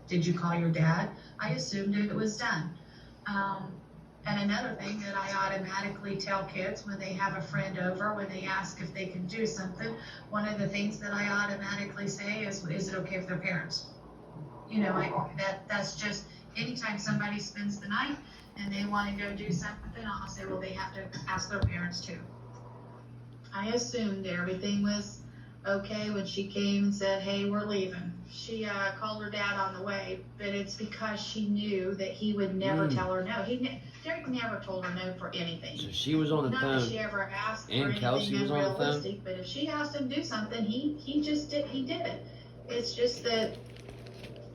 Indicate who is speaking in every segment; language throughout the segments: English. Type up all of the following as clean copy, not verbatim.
Speaker 1: Did you call your dad? I assumed it was done. And another thing that I automatically tell kids when they have a friend over, when they ask if they can do something, one of the things that I automatically say is it okay if they're parents? You know, that's just, anytime somebody spends the night and they want to go do something, I'll say, well, they have to ask their parents too. I assumed everything was okay when she came and said, hey, we're leaving. She called her dad on the way, but it's because she knew that he would never tell her no. Derek never told her no for anything.
Speaker 2: So she was on the
Speaker 1: Not
Speaker 2: phone.
Speaker 1: that she ever asked
Speaker 2: And
Speaker 1: for
Speaker 2: Kelsey
Speaker 1: anything
Speaker 2: was on the phone.
Speaker 1: unrealistic, but if she asked him to do something, he just did. He did it. It's just that.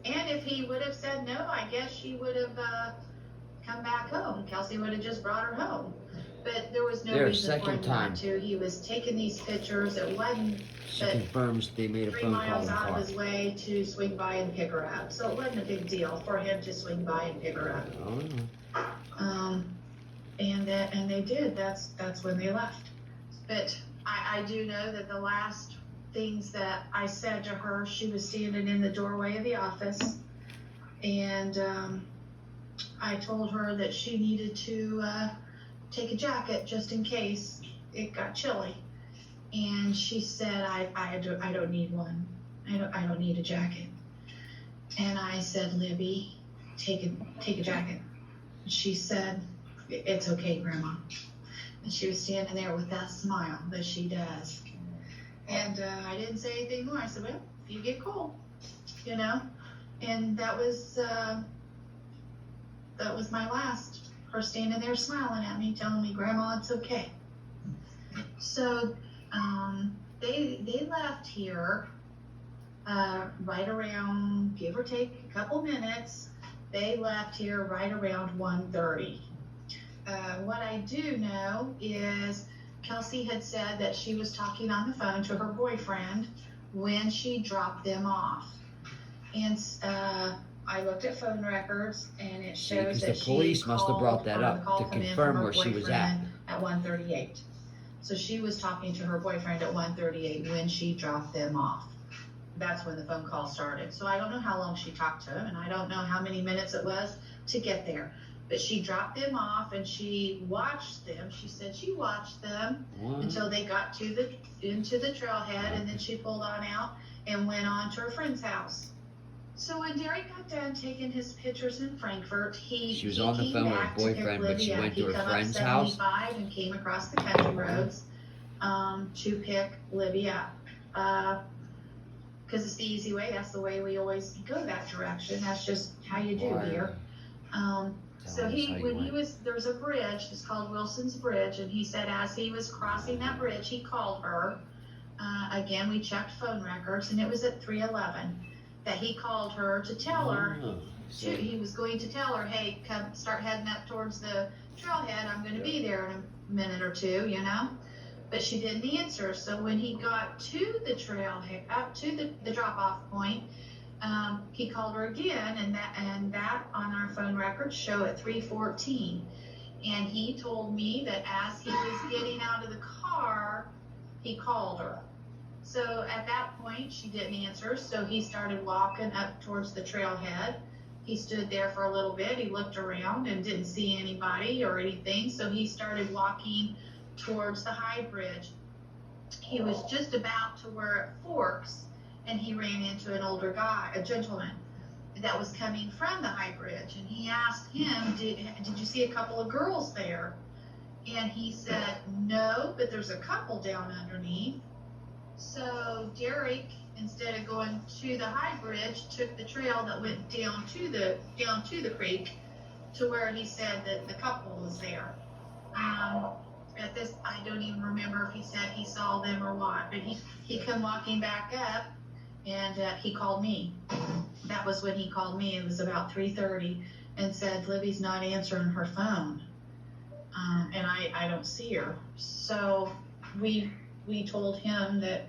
Speaker 1: And if he would have said no, I guess she would have come back home. Kelsey would have just brought her home. But there was no reason for him not to. He was taking these pictures. It wasn't
Speaker 2: She confirms they made a
Speaker 1: 3
Speaker 2: phone call
Speaker 1: miles
Speaker 2: in the
Speaker 1: out
Speaker 2: car.
Speaker 1: of his way to swing by and pick her up. So it wasn't a big deal for him to swing by and pick her up.
Speaker 2: Oh.
Speaker 1: And they did. That's when they left. But I do know that the last things that I said to her, she was standing in the doorway of the office, and I told her that she needed to take a jacket just in case it got chilly. And she said, I don't need one. I don't need a jacket. And I said, Libby, take a jacket. She said, it's okay, Grandma. And she was standing there with that smile that she does. And I didn't say anything more. I said, well, if you get cold, you know. And that was my last. Her standing there smiling at me, telling me, Grandma, it's okay. So they left here right around, give or take a couple minutes. They left here right around 1:30. What I do know is Kelsey had said that she was talking on the phone to her boyfriend when she dropped them off. And I looked at phone records, and it shows that
Speaker 2: the police must have brought that up to confirm where she was at
Speaker 1: 1:38. So she was talking to her boyfriend at 1:38 when she dropped them off. That's when the phone call started. So I don't know how long she talked to him, and I don't know how many minutes it was to get there. But she dropped them off, and she watched them. She said she watched them until they got into the trailhead, and then she pulled on out and went on to her friend's house. So when Derek got done taking his pictures in Frankfurt, she was on the phone with her boyfriend, but she went to her friend's house and came across the country roads to pick Libby up. Because it's the easy way. That's the way we always go that direction. That's just how you do here. So there was a bridge, it's called Wilson's Bridge, and he said as he was crossing that bridge, he called her. Again, we checked phone records, and it was at 3:11 that he called her to tell her, he was going to tell her, hey, come start heading up towards the trailhead, I'm going to be there in a minute or two, you know. But she didn't answer. So when he got to the trailhead, up to the drop-off point, he called her again, and that on our phone records show at 3:14. And he told me that as he was getting out of the car, he called her. So at that point, she didn't answer, so he started walking up towards the trailhead. He stood there for a little bit. He looked around and didn't see anybody or anything, so he started walking towards the high bridge. He was just about to where it forks, and he ran into an older guy, a gentleman, that was coming from the high bridge. And he asked him, did you see a couple of girls there? And he said, no, but there's a couple down underneath. So Derek, instead of going to the high bridge, took the trail that went down to the creek to where he said that the couple was there. At this, I don't even remember if he said he saw them or what, but he come walking back up, and he called me. That was when he called me. It was about 3:30, and said Libby's not answering her phone, and I don't see her. So we told him that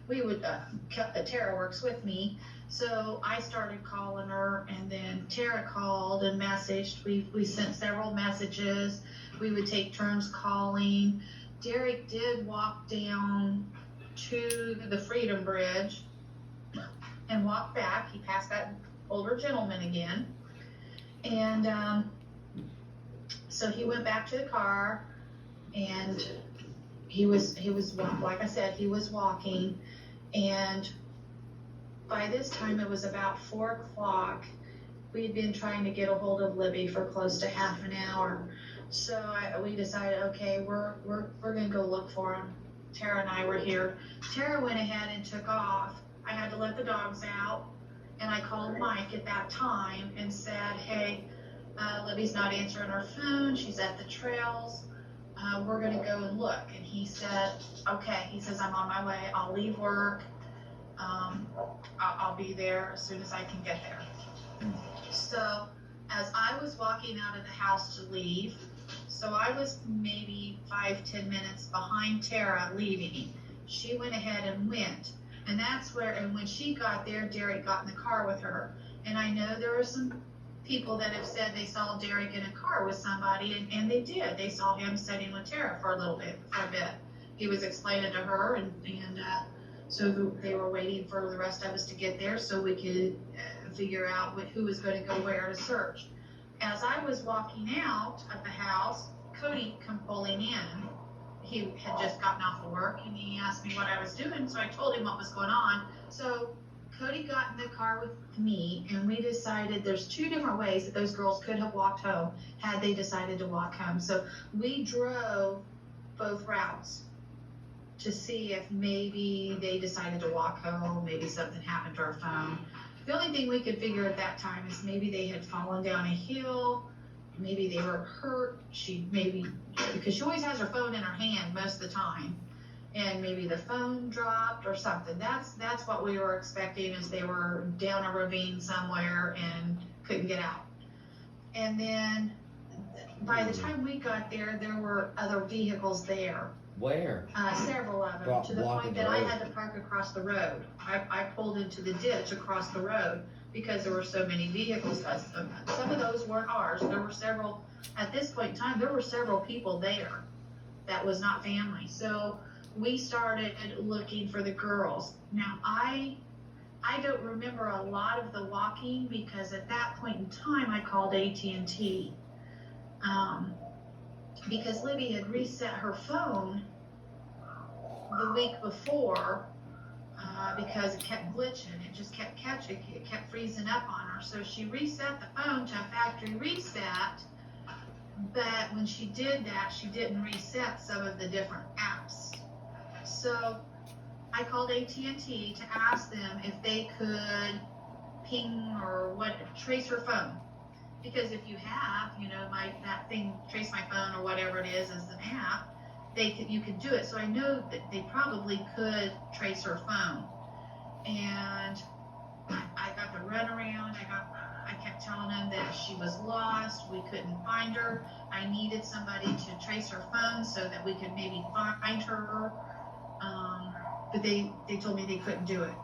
Speaker 1: we would, Tara works with me, so I started calling her, and then Tara called and messaged. We sent several messages. We would take turns calling. Derek did walk down to the Freedom Bridge and walk back. He passed that older gentleman again. And so he went back to the car, and he was like I said, he was walking. And by this time it was about 4 o'clock. We had been trying to get a hold of Libby for close to half an hour. So we decided, okay, we're gonna go look for him. Tara and I were here. Tara went ahead and took off. I had to let the dogs out, and I called Mike at that time and said, hey, Libby's not answering her phone. She's at the trails. We're gonna go and look. And he said, okay. He says, I'm on my way. I'll leave work. I'll be there as soon as I can get there. So as I was walking out of the house to leave, so I was maybe 5-10 minutes behind Tara leaving. She went ahead and went. And that's where, and when she got there, Derek got in the car with her. And I know there are some people that have said they saw Derek in a car with somebody, and they did. They saw him sitting with Tara for a bit. He was explaining to her, and so they were waiting for the rest of us to get there so we could figure out who was going to go where to search. As I was walking out of the house, Cody come pulling in. He had just gotten off of work, and he asked me what I was doing, so I told him what was going on. So Cody got in the car with me, and we decided there's 2 different ways that those girls could have walked home had they decided to walk home. So we drove both routes to see if maybe they decided to walk home, maybe something happened to her phone. The only thing we could figure at that time is maybe they had fallen down a hill, maybe they were hurt, because she always has her phone in her hand most of the time, and maybe the phone dropped or something. That's what we were expecting, is they were down a ravine somewhere and couldn't get out. And then by the time we got there, there were other vehicles there.
Speaker 2: Where?
Speaker 1: Several of them, to the point that I had to park across the road. I pulled into the ditch across the road because there were so many vehicles. Some of those weren't ours. There were several, at this point in time, there were several people there that was not family. So we started looking for the girls. Now, I don't remember a lot of the walking, because at that point in time, I called AT&T. Because Libby had reset her phone the week before, because it kept glitching. It just kept catching, it kept freezing up on her. So she reset the phone to a factory reset, but when she did that, she didn't reset some of the different apps. So I called AT&T to ask them if they could ping or trace her phone. Because if you have, that thing, Trace My Phone or whatever it is as an app, you could do it. So I know that they probably could trace her phone. And I got to run around. I kept telling them that she was lost. We couldn't find her. I needed somebody to trace her phone so that we could maybe find her. But they told me they couldn't do it.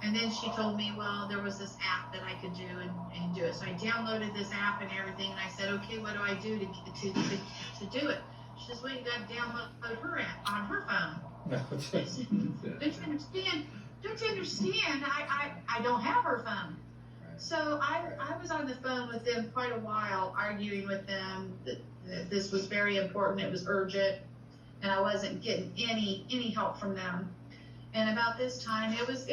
Speaker 1: And then she told me, well, there was this app that I could do and do it. So I downloaded this app and everything, and I said, okay, what do I do to do it? She says, well, you got to download her app on her phone. I said, don't you understand? I don't have her phone. So I was on the phone with them quite a while, arguing with them that this was very important, it was urgent, and I wasn't getting any help from them. And about this time, it was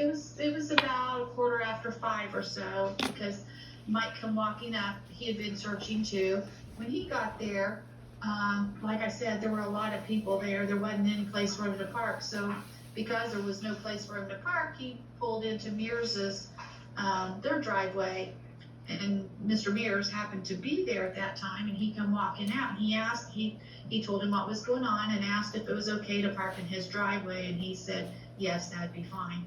Speaker 1: about 5:15 or so, because Mike come walking up. He had been searching too. When he got there, like I said, there were a lot of people there. There wasn't any place for him to park. So because there was no place for him to park, he pulled into Mears's, their driveway. And Mr. Mears happened to be there at that time, and he come walking out. And he told him what was going on and asked if it was okay to park in his driveway, and he said, yes, that'd be fine.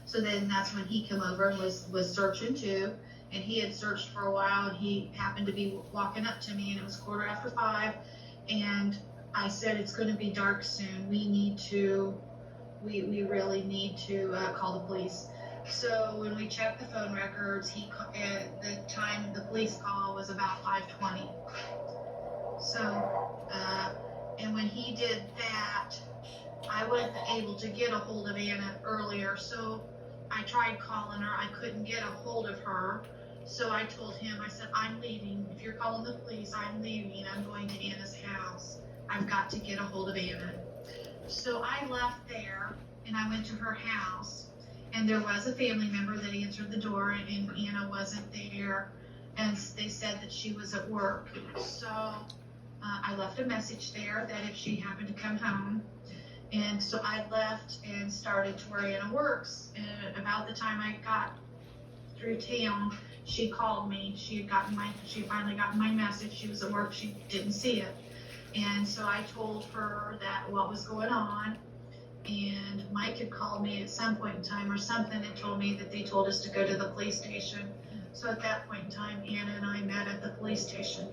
Speaker 1: So then that's when he came over and was searching too, and he had searched for a while, and he happened to be walking up to me, and it was 5:15, and I said, it's going to be dark soon. We really need to call the police. So when we checked the phone records, the time the police call was about 5:20. So, and when he did that, I wasn't able to get a hold of Anna earlier, so I tried calling her. I couldn't get a hold of her. So I told him, I said, I'm leaving. If you're calling the police, I'm leaving. I'm going to Anna's house. I've got to get a hold of Anna. So I left there and I went to her house, and there was a family member that answered the door, and Anna wasn't there, and they said that she was at work. So I left a message there that if she happened to come home. And so I left and started to where Anna works. And about the time I got through town, she called me. She finally got my message. She was at work. She didn't see it. And so I told her that what was going on. And Mike had called me at some point in time or something and told me that they told us to go to the police station. So at that point in time, Anna and I met at the police station.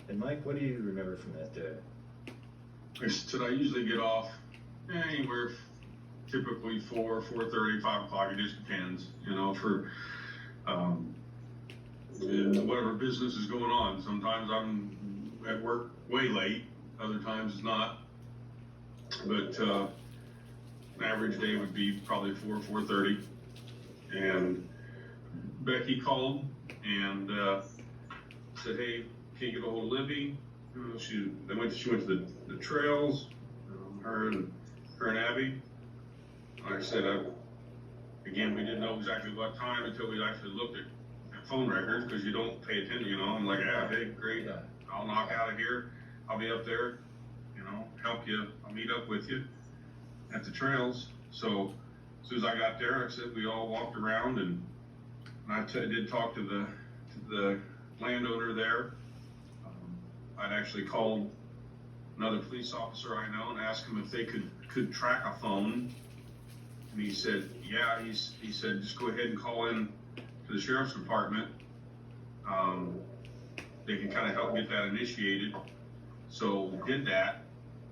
Speaker 3: And Mike, what do you remember from that day?
Speaker 4: I said I usually get off anywhere, typically 4:30, 5 o'clock. It just depends, for whatever business is going on. Sometimes I'm at work way late, other times it's not. But an average day would be probably 4:30. And Becky called and said, "Hey, can't get a hold of Libby." She went to the trails, her and Abby. Like I said, again, we didn't know exactly what time until we actually looked at phone records, because you don't pay attention, I'm like, yeah, hey, great, I'll knock out of here, I'll be up there, help you, I'll meet up with you at the trails. So as soon as I got there, I said we all walked around, and I did talk to the landowner there. I'd actually called another police officer I know and asked him if they could track a phone. And he said, yeah, he said, just go ahead and call in to the sheriff's department. They can kind of help get that initiated. So did that.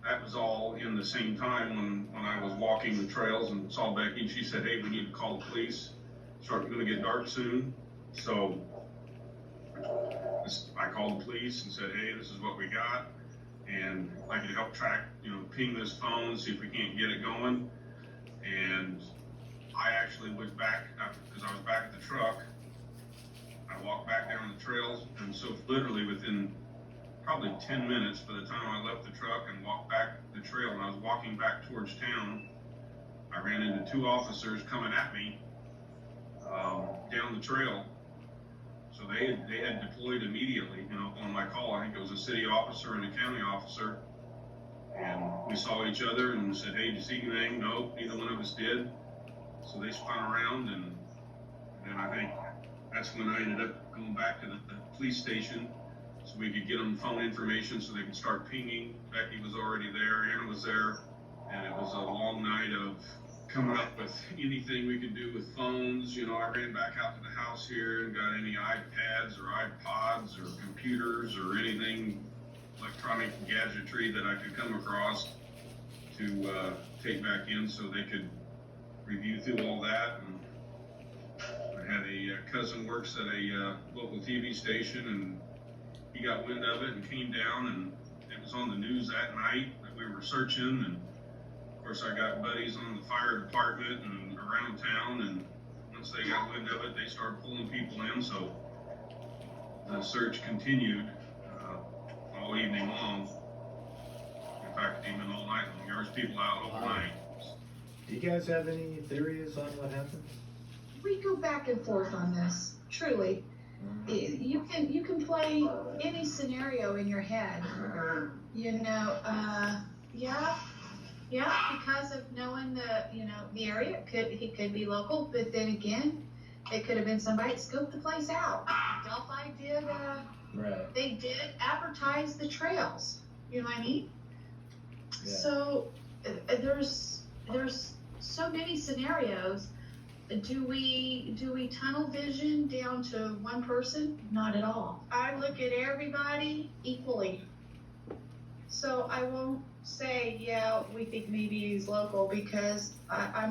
Speaker 4: That was all in the same time when I was walking the trails and saw Becky. She said, hey, we need to call the police. It's starting to get dark soon. So I called the police and said, hey, this is what we got, and I could help track, ping this phone, see if we can't get it going. And I actually was back, because I was back at the truck. I walked back down the trails, and so literally within probably 10 minutes by the time I left the truck and walked back the trail, and I was walking back towards town, I ran into 2 officers coming at me down the trail. So they had deployed immediately, on my call. I think it was a city officer and a county officer. And we saw each other and said, hey, did you see anything? No, neither one of us did. So they spun around, and then I think that's when I ended up going back to the police station so we could get them phone information so they could start pinging. Becky was already there, Anna was there, and it was a long night of coming up with anything we could do with phones. I ran back out to the house here and got any iPads or iPods or computers or anything electronic gadgetry that I could come across to take back in so they could review through all that. And I had a cousin works at a local TV station, and he got wind of it and came down, and it was on the news that night that we were searching. And of course, I got buddies on the fire department and around town, and once they got wind of it, they started pulling people in. So the search continued all evening long. In fact, even all night long. There was people out overnight.
Speaker 3: Do you guys have any theories on what happened?
Speaker 1: We go back and forth on this, truly. You can play any scenario in your head. Yeah, because of knowing the area. He could be local, but then again, it could have been somebody that scoped the place out. Delphi did.
Speaker 3: Right.
Speaker 1: They did advertise the trails. You know what I mean?
Speaker 3: Yeah.
Speaker 1: So there's so many scenarios. Do we tunnel vision down to one person? Not at all. I look at everybody equally. So I won't say, yeah, we think maybe he's local, because I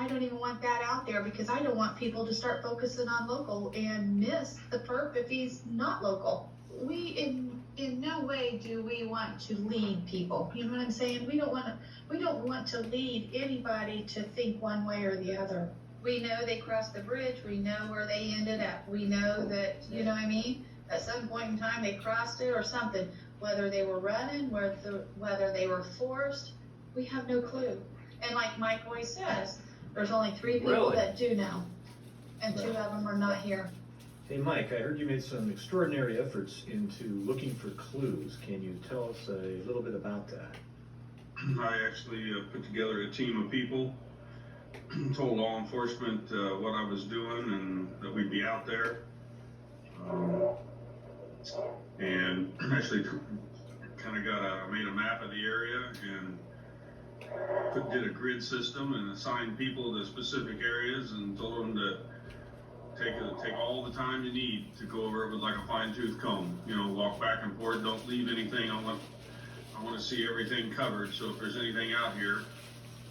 Speaker 1: don't even want that out there, because I don't want people to start focusing on local and miss the perp if he's not local. We in no way do we want to lead people. You know what I'm saying? We don't want to lead anybody to think one way or the other. We know they crossed the bridge. We know where they ended up. We know that, you know what I mean? At some point in time, they crossed it or something. Whether they were running, whether they were forced, we have no clue. And like Mike always says, there's only 3 people
Speaker 2: Really?
Speaker 1: that do know, and 2 of them are not here.
Speaker 3: Hey, Mike, I heard you made some extraordinary efforts into looking for clues. Can you tell us a little bit about that?
Speaker 4: I actually put together a team of people, told law enforcement what I was doing and that we'd be out there. And actually kind of made a map of the area and did a grid system and assigned people to specific areas and told them to take all the time you need to go over it with like a fine-tooth comb. You know, walk back and forth, don't leave anything. I want to see everything covered. So if there's anything out here,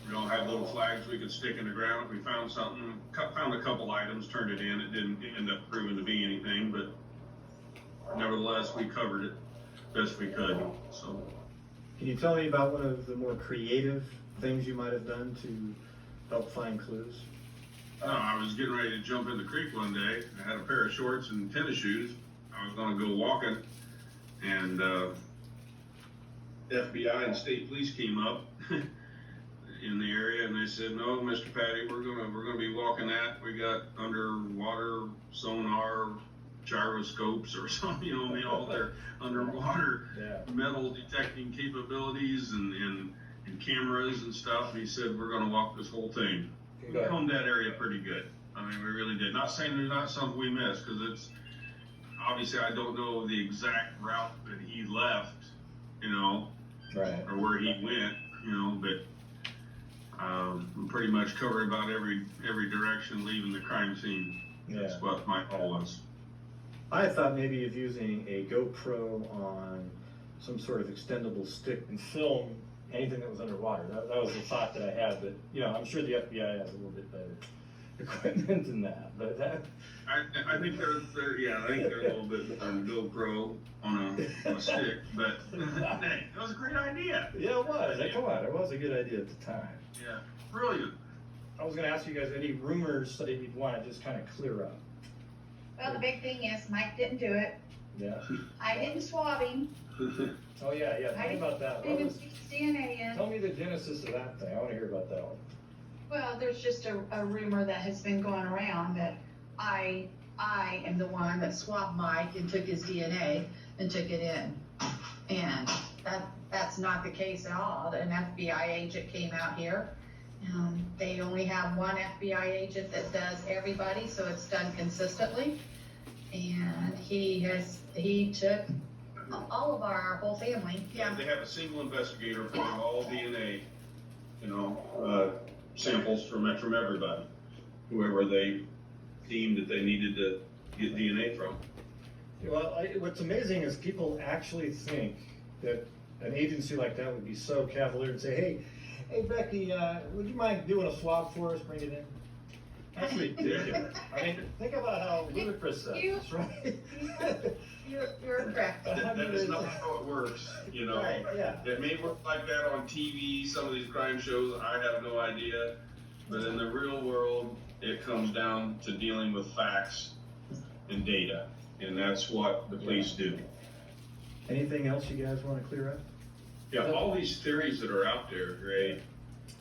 Speaker 4: we don't have little flags we could stick in the ground. If we found something, found a couple items, turned it in. It didn't end up proving to be anything, but nevertheless, we covered it best we could. So,
Speaker 3: Can you tell me about one of the more creative things you might have done to help find clues?
Speaker 4: I was getting ready to jump in the creek one day. I had a pair of shorts and tennis shoes. I was going to go walking, and FBI and state police came up in the area, and they said, "No, Mr. Patty, we're gonna be walking that. We got underwater sonar gyroscopes or something, you know, all their underwater metal detecting capabilities and cameras and stuff." And he said, "We're gonna walk this whole thing." We combed that area pretty good. I mean, we really did. Not saying there's not something we missed, because it's obviously I don't know the exact route that he left, you know,
Speaker 3: Right.
Speaker 4: or where he went, you know, but we pretty much covered about every direction leaving the crime scene. That's what my call was.
Speaker 3: I thought maybe of using a GoPro on some sort of extendable stick and film anything that was underwater. That was the thought that I had, but you know, I'm sure the FBI has a little bit better equipment than that. But
Speaker 4: I think they're I think they're a little bit on GoPro on a stick, but hey, that was a great idea.
Speaker 3: Yeah, it was. Come on, it was a good idea at the time.
Speaker 4: Yeah, brilliant.
Speaker 3: I was going to ask you guys any rumors that you'd want to just kind of clear up.
Speaker 1: Well, the big thing is Mike didn't do it.
Speaker 3: Yeah.
Speaker 1: I didn't swab him.
Speaker 3: Oh yeah. Tell me about that.
Speaker 1: I didn't stick his DNA in.
Speaker 3: Tell me the genesis of that thing. I want to hear about that one.
Speaker 1: Well, there's just a rumor that has been going around that I am the one that swabbed Mike and took his DNA and took it in. And that's not the case at all. An FBI agent came out here. They only have one FBI agent that does everybody, so it's done consistently. And he took all of our whole family.
Speaker 4: Yeah. They have a single investigator putting all DNA, you know, samples from everybody, whoever they deemed that they needed to get DNA from.
Speaker 3: Well, what's amazing is people actually think that an agency like that would be so cavalier and say, hey Becky, would you mind doing a swab for us, bring it in? That's ridiculous. I mean, think about how ludicrous that is, right?
Speaker 1: You're correct.
Speaker 4: That is not how it works, you know.
Speaker 3: Right, yeah.
Speaker 4: It may work like that on TV, some of these crime shows, I have no idea. But in the real world, it comes down to dealing with facts and data. And that's what the police do.
Speaker 3: Anything else you guys want to clear up?
Speaker 4: Yeah, all these theories that are out there, Ray,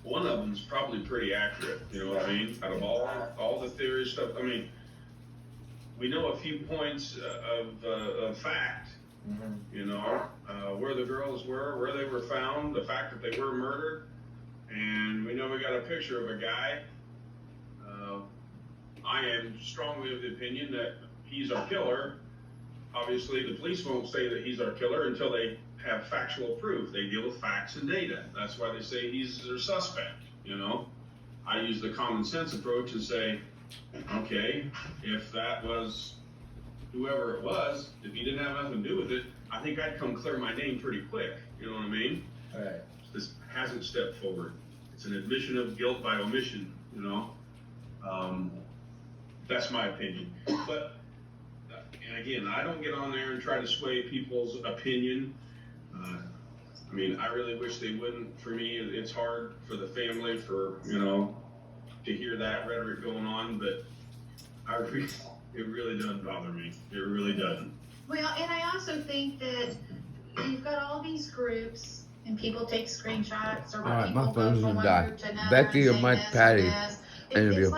Speaker 4: one of them's probably pretty accurate, you know what I mean? Out of all the theory stuff, I mean, we know a few points of fact, you know, where the girls were, where they were found, the fact that they were murdered, and we know we got a picture of a guy. I am strongly of the opinion that he's our killer. Obviously, the police won't say that he's our killer until they have factual proof. They deal with facts and data. That's why they say he's their suspect, you know. I use the common sense approach and say, okay, if that was whoever it was, if he didn't have nothing to do with it, I think I'd come clear my name pretty quick. You know what I mean?
Speaker 3: All right.
Speaker 4: This hasn't stepped forward. It's an admission of guilt by omission, you know. That's my opinion. But And again, I don't get on there and try to sway people's opinion. I mean, I really wish they wouldn't. For me, it's hard for the family, to hear that rhetoric going on, but it really doesn't bother me. It really doesn't.
Speaker 1: Well, and I also think that you've got all these groups and people take screenshots or
Speaker 2: All right, my
Speaker 1: people go
Speaker 2: phone's
Speaker 1: from
Speaker 2: gonna
Speaker 1: one
Speaker 2: die.
Speaker 1: group to another
Speaker 2: Becky
Speaker 1: and
Speaker 2: or
Speaker 1: say
Speaker 2: Mike
Speaker 1: this and
Speaker 2: Patty
Speaker 1: this.
Speaker 2: interview.
Speaker 1: It's